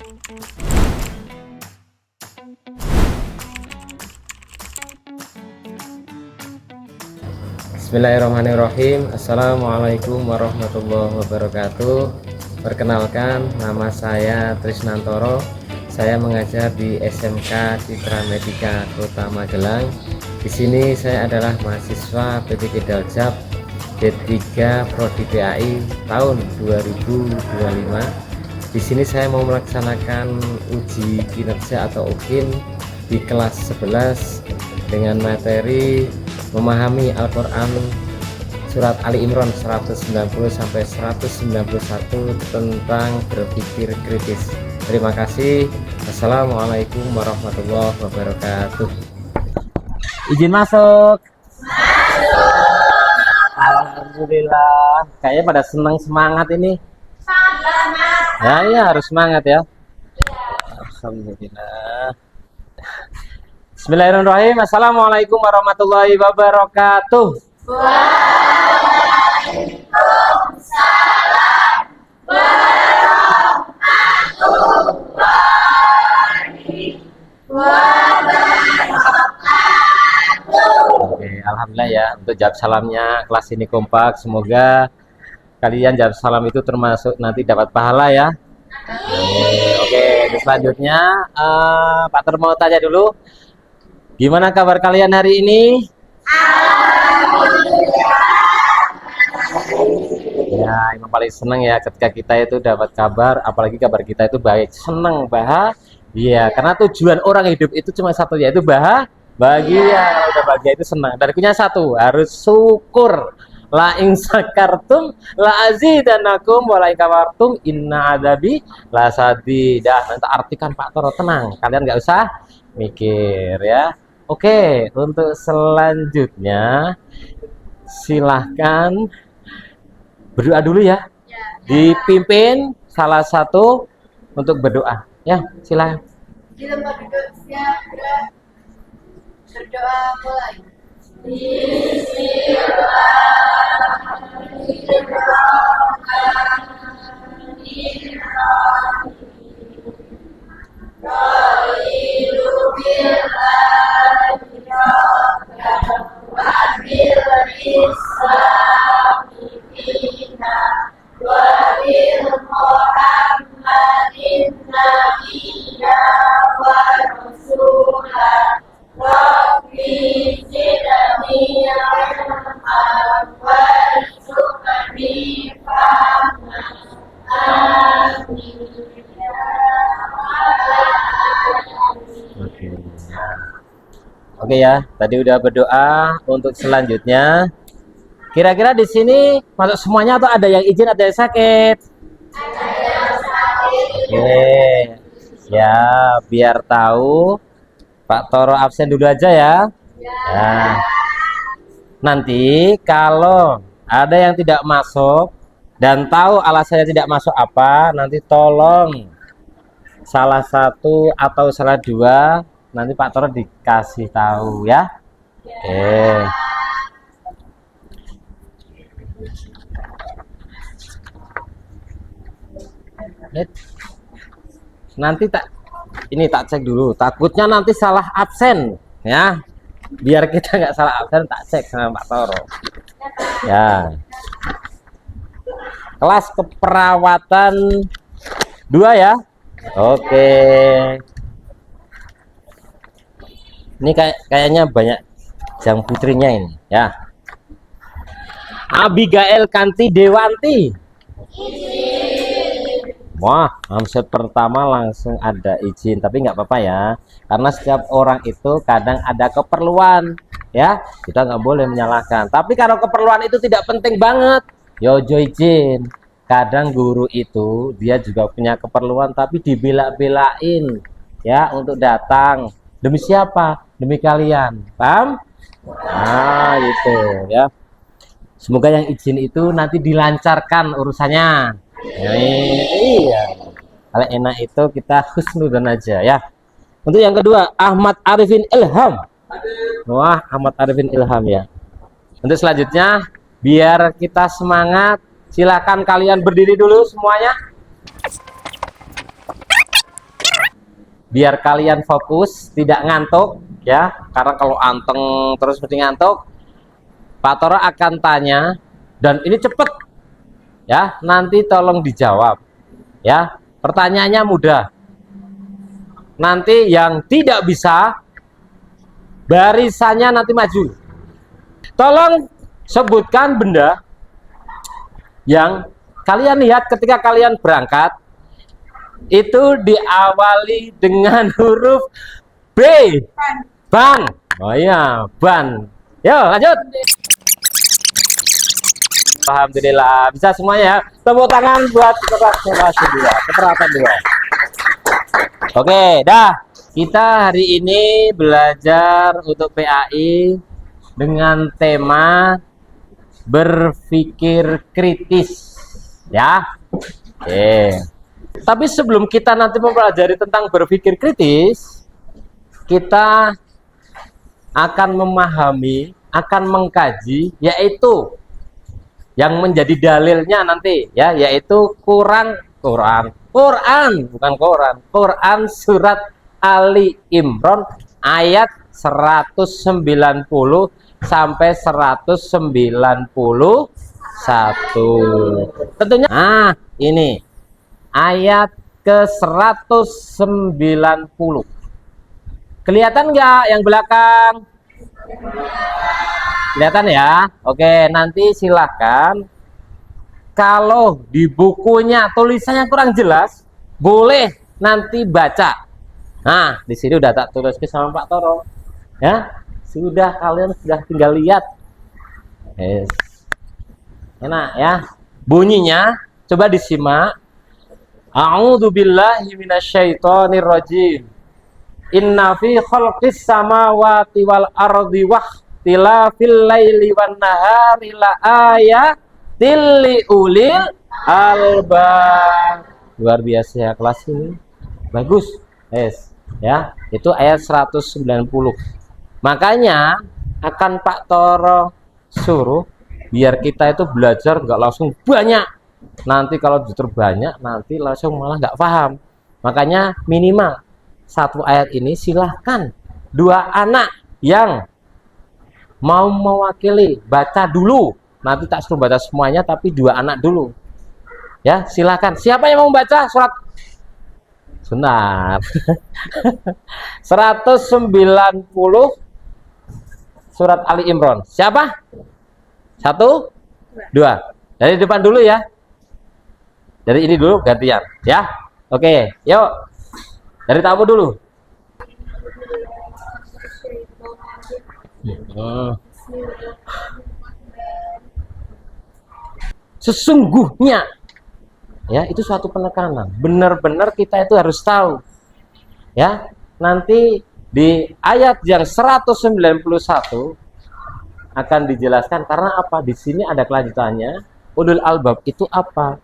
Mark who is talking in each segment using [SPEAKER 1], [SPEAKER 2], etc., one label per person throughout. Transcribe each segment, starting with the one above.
[SPEAKER 1] Bismillahirrahmanirrahim. Assalamualaikum warahmatullahi wabarakatuh. Perkenalkan, nama saya Trisnantoro. Saya mengajar di SMK Citra Medika Kota Magelang. Di sini saya adalah mahasiswa PPK Daljab D3 Prodi PAI tahun 2025. Di sini saya mau melaksanakan uji kinerja atau UKIN di kelas 11 dengan materi memahami Al-Quran surat Ali Imran 190 sampai 191 tentang berpikir kritis. Terima kasih. Assalamualaikum warahmatullahi wabarakatuh. Izin masuk. Alhamdulillah. Kayaknya pada senang semangat ini. Ya, ya harus semangat ya. Alhamdulillah. Bismillahirrahmanirrahim. Assalamualaikum warahmatullahi wabarakatuh.
[SPEAKER 2] Waalaikumsalam warahmatullahi wabarakatuh.
[SPEAKER 1] Oke, alhamdulillah ya untuk jawab salamnya kelas ini kompak. Semoga kalian jawab salam itu termasuk nanti dapat pahala ya. Oke, selanjutnya Pak Ter mau tanya dulu. Gimana kabar kalian hari ini? Ya, yang paling senang ya ketika kita itu dapat kabar, apalagi kabar kita itu baik, senang, bahagia. Karena tujuan orang hidup itu cuma satu, yaitu bahagia. Kalau udah bahagia itu senang. Dan punya satu, harus syukur. La in sakartum la azidanakum wa la in kafartum inna adzabi lasadid. Nanti artikan Pak Toro, tenang, kalian nggak usah mikir ya. Oke, untuk selanjutnya silahkan berdoa dulu ya. Dipimpin salah satu untuk berdoa ya, silahkan.
[SPEAKER 2] Di tempat duduk siap berdoa mulai.
[SPEAKER 1] Oke ya, tadi udah berdoa. Untuk selanjutnya, kira-kira di sini masuk semuanya atau ada yang izin, ada yang sakit? Oke, ya biar tahu Pak Toro absen dulu aja ya. Nah, nanti kalau ada yang tidak masuk dan tahu alasannya tidak masuk apa, nanti tolong salah satu atau salah dua. Nanti Pak Toro dikasih tahu ya. Oke. Nanti tak cek dulu. Takutnya nanti salah absen ya. Biar kita nggak salah absen, tak cek sama Pak Toro. Ya. Kelas keperawatan 2 ya. Oke. Ini kayaknya banyak yang putrinya ini ya. Abigail Kanti Dewanti. Wah, hamzah pertama langsung ada izin, tapi nggak apa-apa ya, karena setiap orang itu kadang ada keperluan ya, kita nggak boleh menyalahkan. Tapi kalau keperluan itu tidak penting banget, yojo izin. Kadang guru itu dia juga punya keperluan, tapi dibela-belain ya untuk datang. Demi siapa? Demi kalian, paham? Nah, gitu ya. Semoga yang izin itu nanti dilancarkan urusannya. Ya, iya. Kalau enak itu kita husnudzon aja ya. Untuk yang kedua, Ahmad Arifin Ilham. Wah, Ahmad Arifin Ilham ya. Untuk selanjutnya, biar kita semangat, silakan kalian berdiri dulu semuanya. biar kalian fokus, tidak ngantuk ya. Karena kalau anteng terus mesti ngantuk, Pak Toro akan tanya dan ini cepet ya, nanti tolong dijawab ya. Pertanyaannya mudah. Nanti yang tidak bisa barisannya nanti maju. Tolong sebutkan benda yang kalian lihat ketika kalian berangkat itu diawali dengan huruf B. Ban. Oh iya, ban. Yuk lanjut. Alhamdulillah bisa semuanya. Tepuk tangan buat keteratan dua. Oke, dah. Kita hari ini belajar untuk PAI dengan tema berpikir kritis, ya. Oke. Tapi sebelum kita nanti mempelajari tentang berpikir kritis, kita akan memahami, akan mengkaji, yaitu yang menjadi dalilnya nanti, ya, yaitu Quran surat Ali Imran ayat 190 sampai 191. Tentunya ini ayat ke 190. Kelihatan nggak yang belakang? Kelihatan ya? Oke, nanti silahkan kalau di bukunya tulisannya kurang jelas, boleh nanti baca. Nah, di sini udah tak tulis sama Pak Toro. Ya, sudah, kalian sudah tinggal lihat. Yes. Enak ya. Bunyinya coba disimak. A'udzubillahi minasyaitonirrajim. Inna fi khalqis samawati wal ardi wakhtilafil laili wan nahari la ayatil liulil albab. Luar biasa ya kelas ini. Bagus. Yes. Ya, itu ayat 190. Makanya akan Pak Toro suruh biar kita itu belajar nggak langsung banyak. Nanti kalau justru banyak, nanti langsung malah nggak paham. Makanya minimal satu ayat ini silahkan 2 anak yang mau mewakili baca dulu. Nanti tak suruh baca semuanya, tapi 2 anak dulu. Ya, silahkan. Siapa yang mau baca surat? Benar. 190 surat Ali Imran. Siapa? 1, 2. Dari depan dulu ya. Dari ini dulu gantian ya. Oke, yuk. Dari tamu dulu. Sesungguhnya ya, itu suatu penekanan. Benar-benar kita itu harus tahu. Ya, nanti di ayat yang 191 akan dijelaskan karena apa? Di sini ada kelanjutannya. Ulul albab itu apa?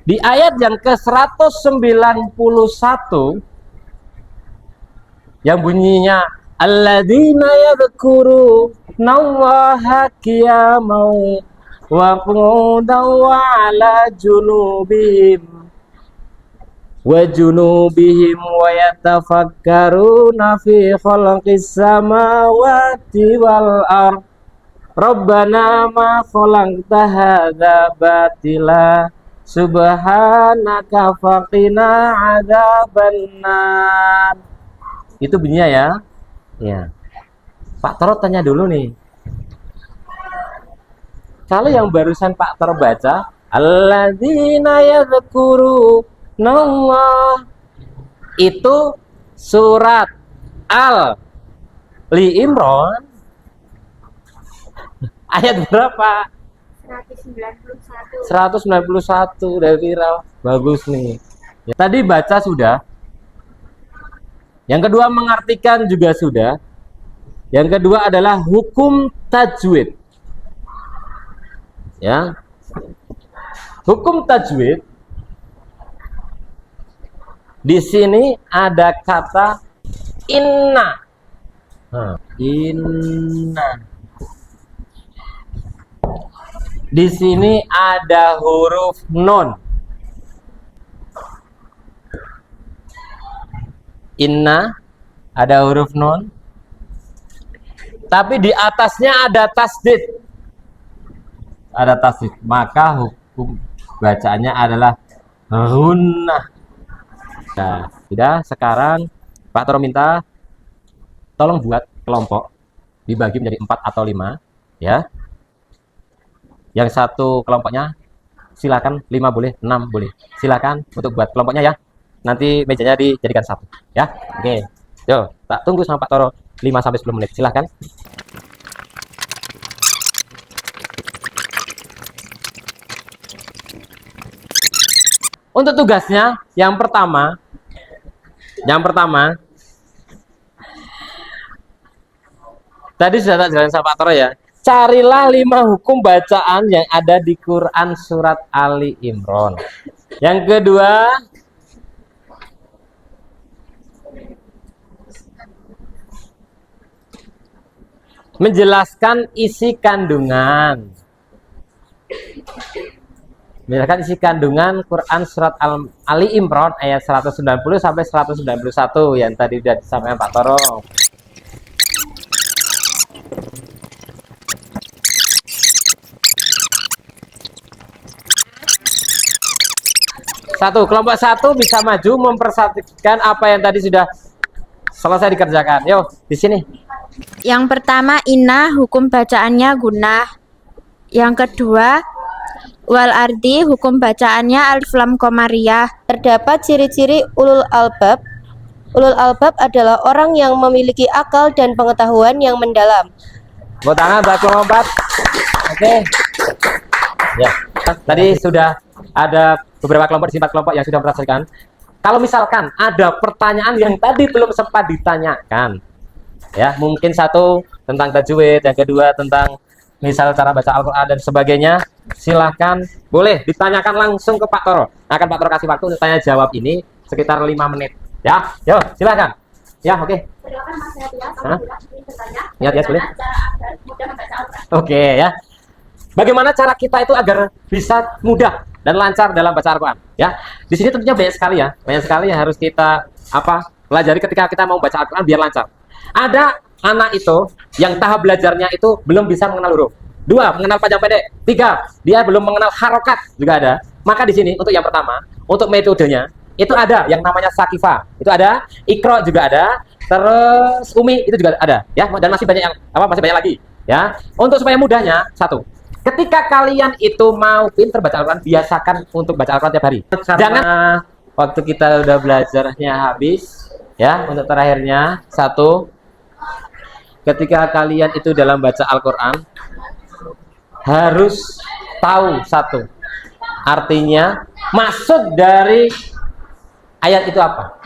[SPEAKER 1] Di ayat yang ke-191 yang bunyinya alladzina yadhkurunallaha qiyaman wa qu'udan wa 'ala junubihim wa yatafakkaruna fi khalqis samawati wal ardh rabbana ma khalaqta hadza batila subhanaka faqina adzabannar. Itu bunyinya ya. Ya. Pak Toro tanya dulu nih. Kalau yang barusan Pak Toro baca, alladzina yadhkurunallah, itu surat Ali Imran ayat berapa? 191 dari viral. Bagus nih. Ya, tadi baca sudah. Yang kedua mengartikan juga sudah. Yang kedua adalah hukum tajwid. Ya. Hukum tajwid. Di sini ada kata inna. Inna. Di sini ada huruf nun. inna, ada huruf nun, tapi di atasnya ada tasdid. Ada tasdid, maka hukum bacaannya adalah gunnah. Nah, sudah. Sekarang Pak Toro minta tolong buat kelompok dibagi menjadi 4 atau 5, ya. Yang satu kelompoknya silakan 5 boleh, 6 boleh. Silakan untuk buat kelompoknya ya. Nanti mejanya dijadikan 1, ya. Oke. Yo, tak tunggu sama Pak Toro 5 sampai 10 menit. Silakan. Untuk tugasnya yang pertama tadi sudah tak jelasin sama Pak Toro ya. Carilah 5 hukum bacaan yang ada di Quran surat Ali Imran. Yang kedua, menjelaskan isi kandungan. Menjelaskan isi kandungan Quran surat Ali Imran ayat 190 sampai 191 yang tadi sudah disampaikan Pak Toro. Kelompok 1 bisa maju mempersatukan apa yang tadi sudah selesai dikerjakan. Yo, di sini.
[SPEAKER 3] Yang pertama inna, hukum bacaannya gunnah. Yang kedua wal ardi, hukum bacaannya alif lam qamariyah. Terdapat ciri-ciri ulul albab. Ulul albab adalah orang yang memiliki akal dan pengetahuan yang mendalam.
[SPEAKER 1] Tepuk tangan buat kelompok 4. Oke. Ya, tadi sudah ada beberapa kelompok, 4 kelompok yang sudah merasakan. Kalau misalkan ada pertanyaan yang tadi belum sempat ditanyakan, ya, mungkin satu tentang tajwid, yang kedua tentang misal cara baca Al-Quran dan sebagainya, silahkan boleh ditanyakan langsung ke Pak Toro. Akan Pak Toro kasih waktu untuk tanya jawab ini sekitar 5 menit. Ya, yuk silahkan. Ya, oke.
[SPEAKER 2] Silakan Mas Yatya, kalau ingin bertanya.
[SPEAKER 1] Ya, boleh.
[SPEAKER 2] Cara agar mudah membaca Al-Quran.
[SPEAKER 1] Oke, ya. Bagaimana cara kita itu agar bisa mudah dan lancar dalam baca Al-Quran? Ya, di sini tentunya banyak sekali ya, banyak sekali yang harus kita pelajari ketika kita mau baca Al-Quran biar lancar. Ada anak itu yang tahap belajarnya itu belum bisa mengenal huruf. 2, mengenal panjang pendek. 3, dia belum mengenal harokat, juga ada. Maka di sini untuk yang pertama, untuk metodenya itu ada yang namanya Sakifah. Itu ada, Iqra juga ada, terus Umi itu juga ada, ya. Dan masih banyak yang masih banyak lagi, ya. Untuk supaya mudahnya, 1, ketika kalian itu mau pinter baca Al-Quran, biasakan untuk baca Al-Quran tiap hari. Jangan waktu kita udah belajarnya habis, ya. Untuk terakhirnya, 1, ketika kalian itu dalam baca Al-Quran harus tahu 1, artinya maksud dari ayat itu apa,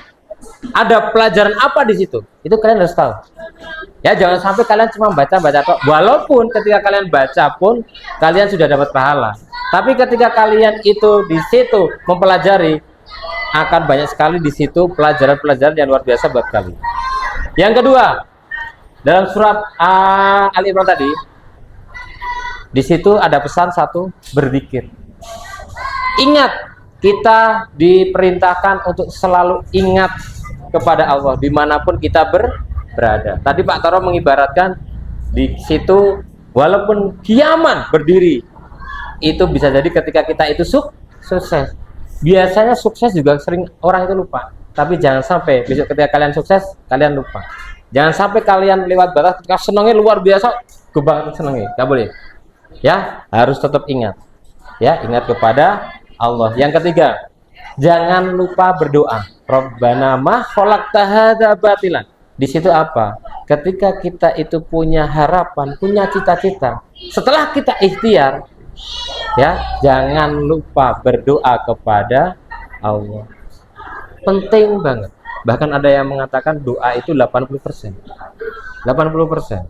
[SPEAKER 1] ada pelajaran apa di situ, itu kalian harus tahu. Ya, jangan sampai kalian cuma baca tok. Walaupun ketika kalian baca pun kalian sudah dapat pahala, tapi ketika kalian itu di situ mempelajari, akan banyak sekali di situ pelajaran-pelajaran yang luar biasa buat kalian. Yang kedua, dalam surat Ali Imran tadi, di situ ada pesan 1, berzikir. Ingat, kita diperintahkan untuk selalu ingat kepada Allah dimanapun kita berada. Tadi Pak Toro mengibaratkan di situ, walaupun kiaman berdiri, itu bisa jadi ketika kita itu sukses. Biasanya sukses juga sering orang itu lupa. Tapi jangan sampai besok ketika kalian sukses, kalian lupa. Jangan sampai kalian lewat batas ketika senangnya luar biasa, gue banget senangnya, nggak boleh. Ya, harus tetap ingat. Ya, ingat kepada Allah. Yang ketiga, jangan lupa berdoa. Rabbana ma khalaqta hadza batilan. Di situ apa? Ketika kita itu punya harapan, punya cita-cita, setelah kita ikhtiar, ya, jangan lupa berdoa kepada Allah. Penting banget. Bahkan ada yang mengatakan doa itu 80%. 80%.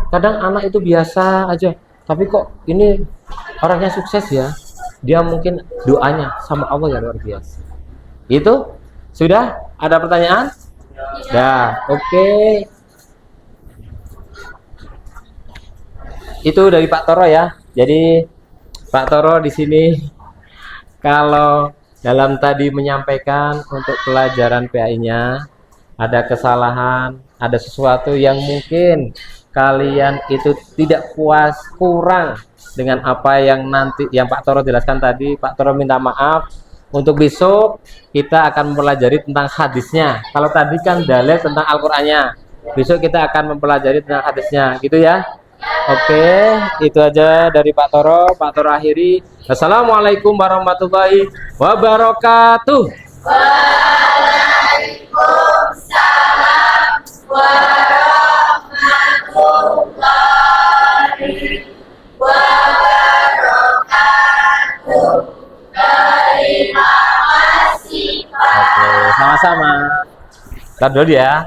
[SPEAKER 1] Kadang anak itu biasa aja, tapi kok ini orangnya sukses ya. Dia mungkin doanya sama Allah yang luar biasa. Itu sudah ada pertanyaan? Dah, oke. Itu dari Pak Toro ya. Jadi Pak Toro di sini kalau dalam tadi menyampaikan untuk pelajaran PAI-nya, ada kesalahan, ada sesuatu yang mungkin kalian itu tidak puas, kurang dengan apa yang nanti yang Pak Toro jelaskan tadi, Pak Toro minta maaf. Untuk besok kita akan mempelajari tentang hadisnya. Kalau tadi kan dalil tentang Al-Qur'annya. Besok kita akan mempelajari tentang hadisnya, gitu ya. Oke, itu aja dari Pak Toro. Pak Toro akhiri. Assalamualaikum warahmatullahi wabarakatuh.
[SPEAKER 3] Waalaikumsalam warahmatullahi wabarakatuh. Terima kasih, Pak.
[SPEAKER 1] Oke, sama-sama. Kita dulu ya.